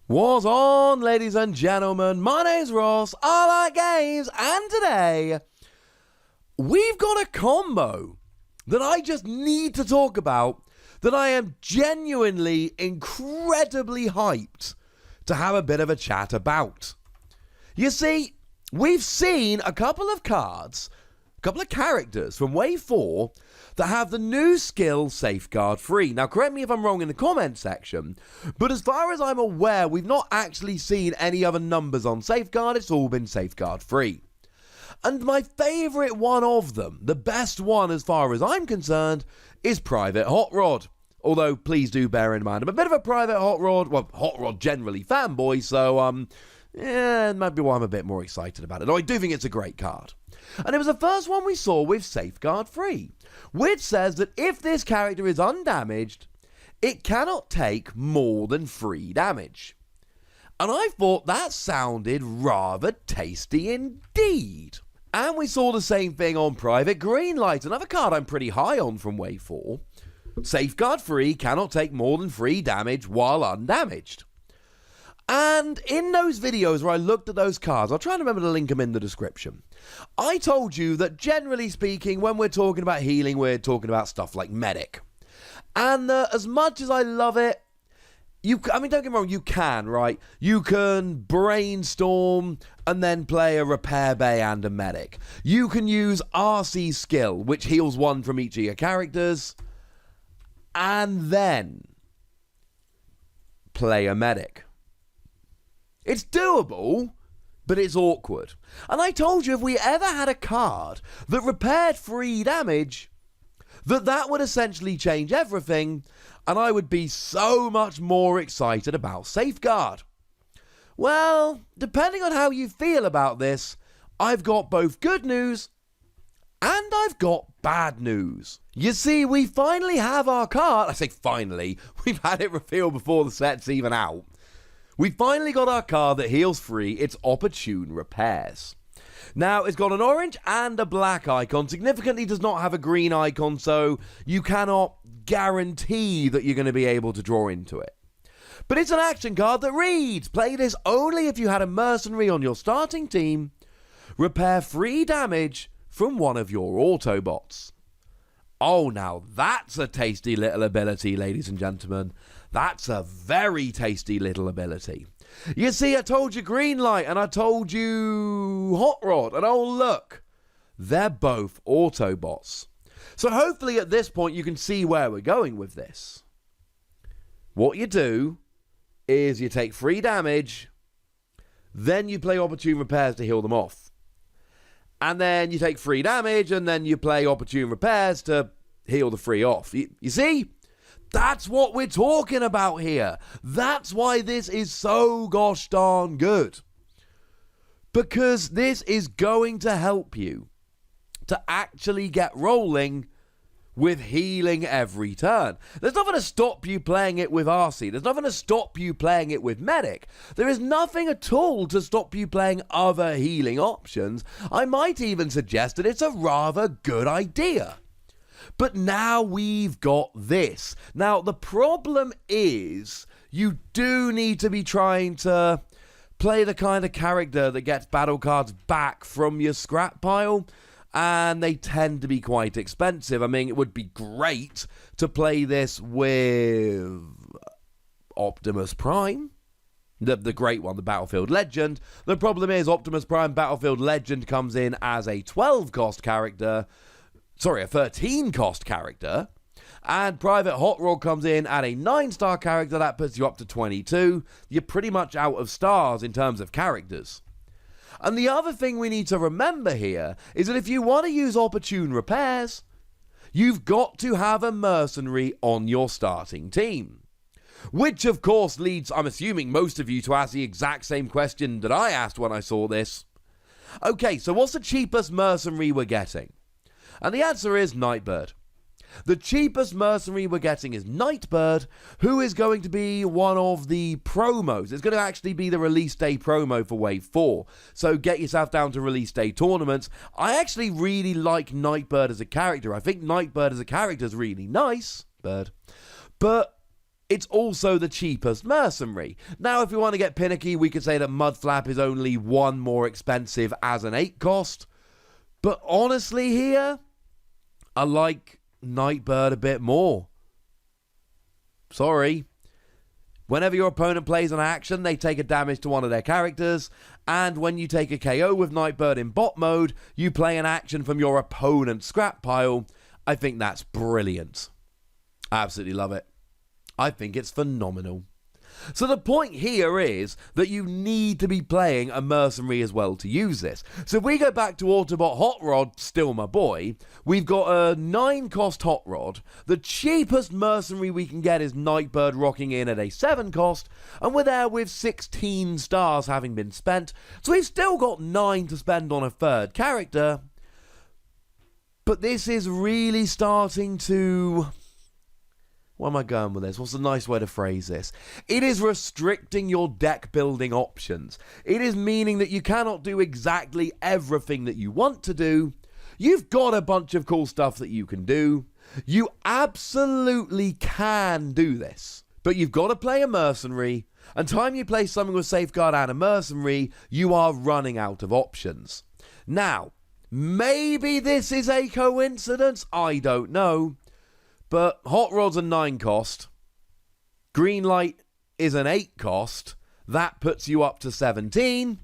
What's on, ladies and gentlemen? My name's Ross, I like games, and today we've got a combo that I just need to talk about that I am genuinely incredibly hyped to have a bit of a chat about. You see, we've seen a couple of cards, a couple of characters from Wave 4 that have the new skill Safeguard Free. Now, correct me if I'm wrong in the comment section, but as far as I'm aware, we've not actually seen any other numbers on Safeguard. It's all been Safeguard Free. And my favourite one of them, the best one as far as I'm concerned, is Private Hot Rod. Although, please do bear in mind, I'm a bit of a Private Hot Rod, well, Hot Rod generally fanboy, so, yeah, it might be why I'm a bit more excited about it. Though I do think it's a great card. And it was the first one we saw with Safeguard Free, which says that if this character is undamaged, it cannot take more than 3 damage. And I thought that sounded rather tasty indeed. And we saw the same thing on Private Greenlight, another card I'm pretty high on from Wave 4. Safeguard Free cannot take more than 3 damage while undamaged. And in those videos where I looked at those cards, I'll try and remember to link them in the description. I told you that generally speaking, when we're talking about healing, we're talking about stuff like Medic. And as much as I love it, don't get me wrong, you can, right? You can brainstorm and then play a Repair Bay and a Medic. You can use RC skill, which heals 1 from each of your characters, and then play a Medic. It's doable, but it's awkward. And I told you if we ever had a card that repaired 3 damage, that would essentially change everything, and I would be so much more excited about Safeguard. Well, depending on how you feel about this, I've got both good news and I've got bad news. You see, we finally have our card. I say finally, we've had it revealed before the set's even out. We finally got our card that heals 3, it's Opportune Repairs. Now, it's got an orange and a black icon, significantly does not have a green icon, so you cannot guarantee that you're going to be able to draw into it. But it's an action card that reads, play this only if you had a Mercenary on your starting team, repair 3 damage from one of your Autobots. Oh, now that's a tasty little ability, ladies and gentlemen. That's a very tasty little ability. You see, I told you Greenlight and I told you Hot Rod, and oh look, they're both Autobots. So hopefully at this point you can see where we're going with this. What you do is you take 3 damage, then you play Opportune Repairs to heal them off. And then you take 3 damage, and then you play Opportune Repairs to heal the 3 off. You see? That's what we're talking about here. That's why this is so gosh darn good. Because this is going to help you to actually get rolling with healing every turn. There's nothing to stop you playing it with RC. There's nothing to stop you playing it with Medic. There is nothing at all to stop you playing other healing options. I might even suggest that it's a rather good idea. But now we've got this. Now, the problem is you do need to be trying to play the kind of character that gets battle cards back from your scrap pile, and they tend to be quite expensive. I mean, it would be great to play this with Optimus Prime, the great one, the Battlefield Legend. The problem is Optimus Prime Battlefield Legend comes in as a 12-cost character, sorry, a 13-cost character, and Private Hot Rod comes in at a 9-star character. That puts you up to 22. You're pretty much out of stars in terms of characters. And the other thing we need to remember here is that if you want to use Opportune Repairs, you've got to have a Mercenary on your starting team. Which, of course, leads, I'm assuming, most of you to ask the exact same question that I asked when I saw this. Okay, so what's the cheapest Mercenary we're getting? And the answer is Nightbird. The cheapest Mercenary we're getting is Nightbird, who is going to be one of the promos. It's going to actually be the release day promo for Wave 4. So get yourself down to release day tournaments. I actually really like Nightbird as a character. I think Nightbird as a character is really nice, but it's also the cheapest mercenary. Now, if we want to get pinicky, we could say that Mudflap is only one more expensive as an 8 cost. But honestly here, I like Nightbird a bit more. Sorry. Whenever your opponent plays an action, they take a damage to one of their characters, and when you take a KO with Nightbird in bot mode, you play an action from your opponent's scrap pile. I think that's brilliant. I absolutely love it. I think it's phenomenal. So the point here is that you need to be playing a mercenary as well to use this. So if we go back to Autobot Hot Rod, still my boy, we've got a 9 cost Hot Rod. The cheapest mercenary we can get is Nightbird rocking in at a 7 cost, and we're there with 16 stars having been spent. So we've still got 9 to spend on a third character. But this is really starting to... Where am I going with this? What's a nice way to phrase this? It is restricting your deck building options. It is meaning that you cannot do exactly everything that you want to do. You've got a bunch of cool stuff that you can do. You absolutely can do this. But you've got to play a mercenary. And time you play something with Safeguard and a mercenary, you are running out of options. Now, maybe this is a coincidence. I don't know. But Hot Rod's a 9 cost. Greenlight is an 8 cost. That puts you up to 17.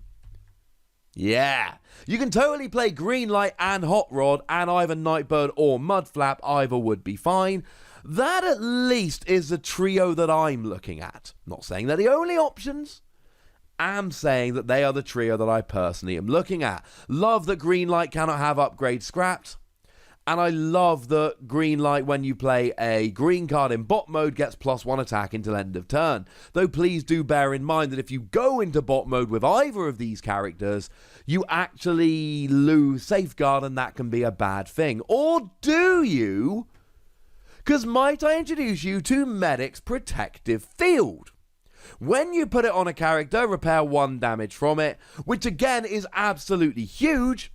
Yeah. You can totally play Greenlight and Hot Rod and either Nightbird or Mudflap. Either would be fine. That at least is the trio that I'm looking at. Not saying they're the only options. I'm saying that they are the trio that I personally am looking at. Love that Greenlight cannot have upgrades scrapped. And I love that Greenlight, when you play a green card in bot mode, gets +1 attack until end of turn. Though please do bear in mind that if you go into bot mode with either of these characters, you actually lose Safeguard, and that can be a bad thing. Or do you? Because might I introduce you to Medic's Protective Field? When you put it on a character, repair 1 damage from it, which again is absolutely huge.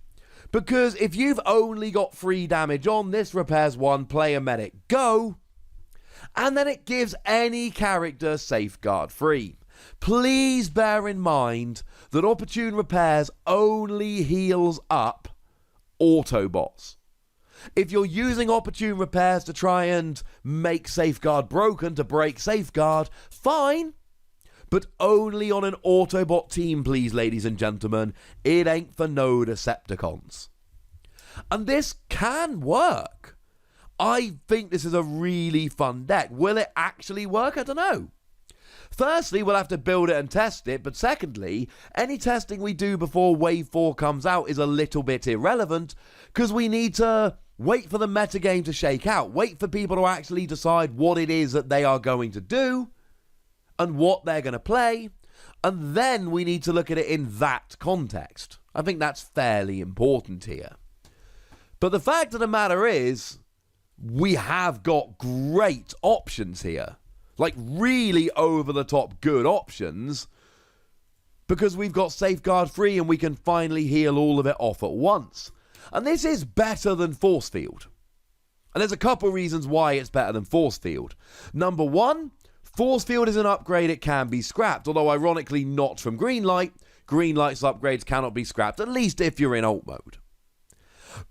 Because if you've only got 3 damage on, this repairs 1, play a medic, go. And then it gives any character Safeguard free. Please bear in mind that Opportune repairs only heals up Autobots. If you're using Opportune repairs to try and make Safeguard broken to break Safeguard, fine. But only on an Autobot team, please, ladies and gentlemen. It ain't for no Decepticons. And this can work. I think this is a really fun deck. Will it actually work? I don't know. Firstly, we'll have to build it and test it. But secondly, any testing we do before Wave 4 comes out is a little bit irrelevant, because we need to wait for the metagame to shake out. Wait for people to actually decide what it is that they are going to do and what they're going to play, and then we need to look at it in that context. I think that's fairly important here. But the fact of the matter is, we have got great options here. Like, really over-the-top good options, because we've got Safeguard free and we can finally heal all of it off at once. And this is better than Force Field. And there's a couple reasons why it's better than Force Field. Number 1, Force Field is an upgrade, it can be scrapped, although ironically not from Greenlight. Greenlight's upgrades cannot be scrapped, at least if you're in alt mode.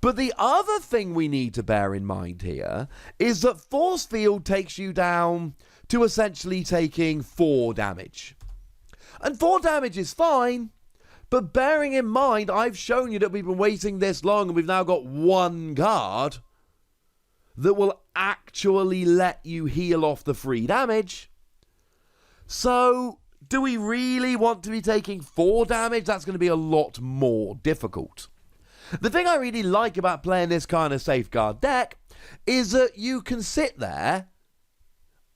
But the other thing we need to bear in mind here is that Force Field takes you down to essentially taking 4 damage. And 4 damage is fine, but bearing in mind, I've shown you that we've been waiting this long and we've now got 1 card that will actually let you heal off the free damage. So, do we really want to be taking 4 damage? That's going to be a lot more difficult. The thing I really like about playing this kind of Safeguard deck is that you can sit there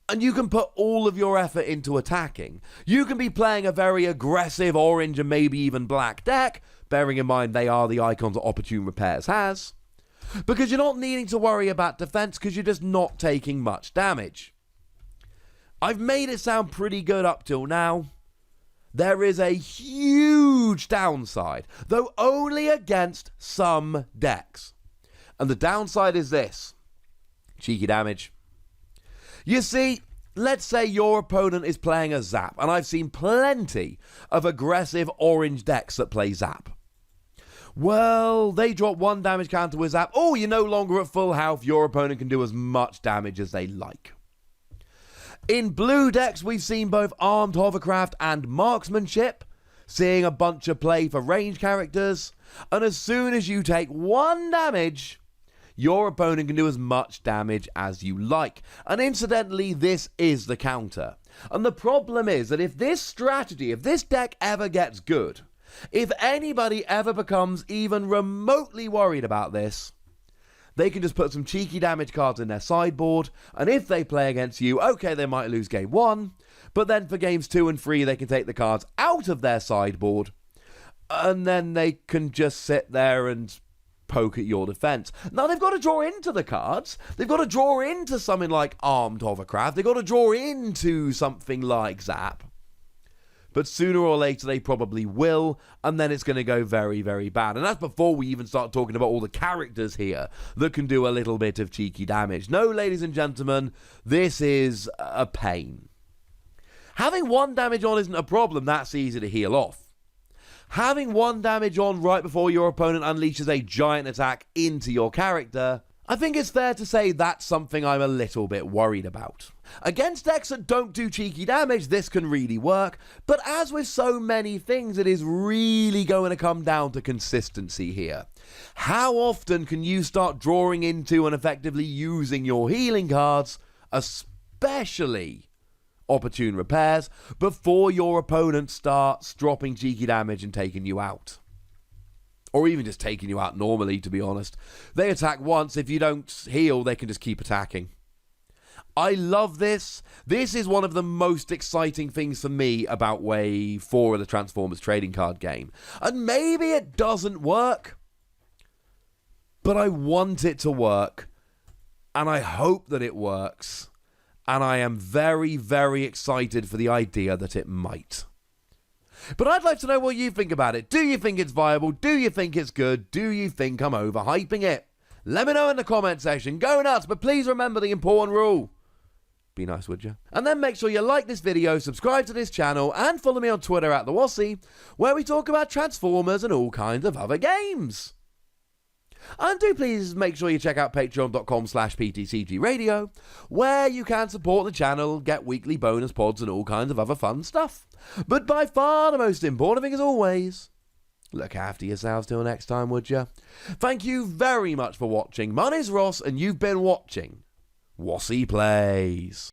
and you can put all of your effort into attacking. You can be playing a very aggressive orange and maybe even black deck, bearing in mind they are the icons that Opportune Repairs has, because you're not needing to worry about defense because you're just not taking much damage. I've made it sound pretty good up till now. There is a huge downside, though only against some decks. And the downside is this. Cheeky damage. You see, let's say your opponent is playing a Zap, and I've seen plenty of aggressive orange decks that play Zap. Well, they drop 1 damage counter with Zap. Oh, you're no longer at full health. Your opponent can do as much damage as they like. In blue decks, we've seen both Armed Hovercraft and Marksmanship, seeing a bunch of play for range characters. And as soon as you take 1 damage, your opponent can do as much damage as you like. And incidentally, this is the counter. And the problem is that if this strategy, if this deck ever gets good, if anybody ever becomes even remotely worried about this, they can just put some cheeky damage cards in their sideboard, and if they play against you, okay, they might lose game 1, but then for games 2 and 3, they can take the cards out of their sideboard, and then they can just sit there and poke at your defense. Now, they've got to draw into the cards. They've got to draw into something like Armed Hovercraft. They've got to draw into something like Zap. But sooner or later, they probably will, and then it's going to go very, very bad. And that's before we even start talking about all the characters here that can do a little bit of cheeky damage. No, ladies and gentlemen, this is a pain. Having 1 damage on isn't a problem. That's easy to heal off. Having 1 damage on right before your opponent unleashes a giant attack into your character, I think it's fair to say that's something I'm a little bit worried about. Against decks that don't do cheeky damage, this can really work, but as with so many things, it is really going to come down to consistency here. How often can you start drawing into and effectively using your healing cards, especially Opportune repairs, before your opponent starts dropping cheeky damage and taking you out? Or even just taking you out normally, to be honest. They attack once. If you don't heal, they can just keep attacking. I love this. This is one of the most exciting things for me about Wave 4 of the Transformers trading card game. And maybe it doesn't work, but I want it to work. And I hope that it works. And I am very, very excited for the idea that it might. But I'd like to know what you think about it. Do you think it's viable? Do you think it's good? Do you think I'm overhyping it? Let me know in the comment section. Go nuts, but please remember the important rule. Be nice, would you? And then make sure you like this video, subscribe to this channel, and follow me on Twitter at the Wossy, where we talk about Transformers and all kinds of other games. And do please make sure you check out patreon.com/PTCGradio, where you can support the channel, get weekly bonus pods, and all kinds of other fun stuff. But by far the most important thing, as always, look after yourselves till next time, would you? Thank you very much for watching. My name's Ross, and you've been watching Wossy Plays.